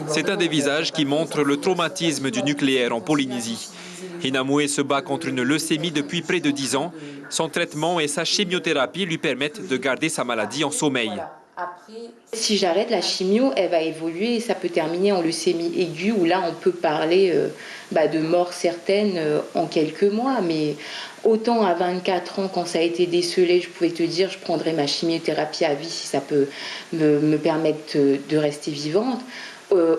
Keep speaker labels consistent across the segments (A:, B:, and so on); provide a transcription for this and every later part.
A: C'est un des visages qui montre le traumatisme du nucléaire en Polynésie. Hinamoué se bat contre une leucémie depuis près de 10 ans. Son traitement et sa chimiothérapie lui permettent de garder sa maladie en sommeil.
B: Si j'arrête la chimio, elle va évoluer et ça peut terminer en leucémie aiguë où là on peut parler de mort certaine en quelques mois. Mais autant à 24 ans, quand ça a été décelé, je pouvais te dire je prendrai ma chimiothérapie à vie si ça peut me permettre de rester vivante.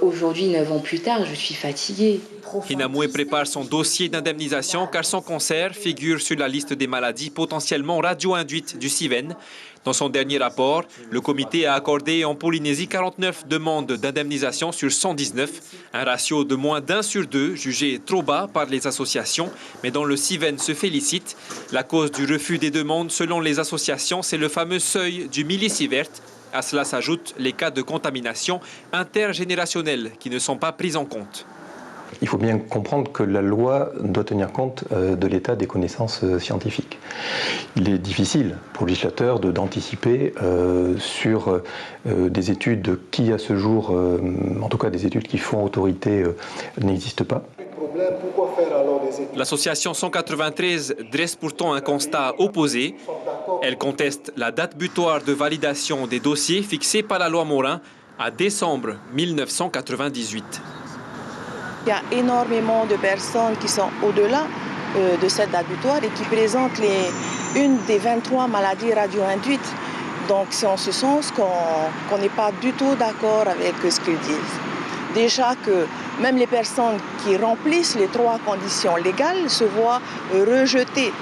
B: Aujourd'hui, 9 ans plus tard, je suis fatiguée.
A: Hinamoué prépare son dossier d'indemnisation car son cancer figure sur la liste des maladies potentiellement radio-induites du CIVEN. Dans son dernier rapport, le comité a accordé en Polynésie 49 demandes d'indemnisation sur 119, un ratio de moins d'1 sur 2 jugé trop bas par les associations, mais dont le CIVEN se félicite. La cause du refus des demandes, selon les associations, c'est le fameux seuil du millisievert. À cela s'ajoutent les cas de contamination intergénérationnelle qui ne sont pas pris en compte.
C: Il faut bien comprendre que la loi doit tenir compte de l'état des connaissances scientifiques. Il est difficile pour le législateur d'anticiper sur des études qui, à ce jour, en tout cas des études qui font autorité, n'existent pas.
A: L'association 193 dresse pourtant un constat opposé. Elle conteste la date butoir de validation des dossiers fixée par la loi Morin à décembre 1998.
D: Il y a énormément de personnes qui sont au-delà de cette date butoir et qui présentent une des 23 maladies radio-induites. Donc c'est en ce sens qu'on n'est pas du tout d'accord avec ce qu'ils disent. Déjà que même les personnes qui remplissent les 3 conditions légales se voient rejeter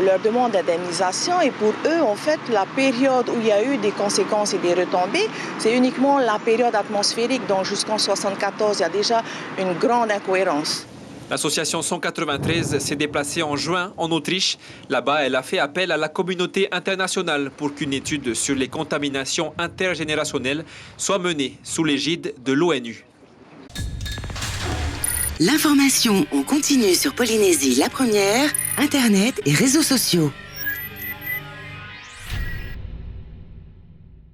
D: leur demande d'indemnisation et pour eux, en fait, la période où il y a eu des conséquences et des retombées, c'est uniquement la période atmosphérique. Donc jusqu'en 1974, il y a déjà une grande incohérence.
A: L'association 193 s'est déplacée en juin en Autriche. Là-bas, elle a fait appel à la communauté internationale pour qu'une étude sur les contaminations intergénérationnelles soit menée sous l'égide de l'ONU.
E: L'information en continu sur Polynésie la première, Internet et réseaux sociaux.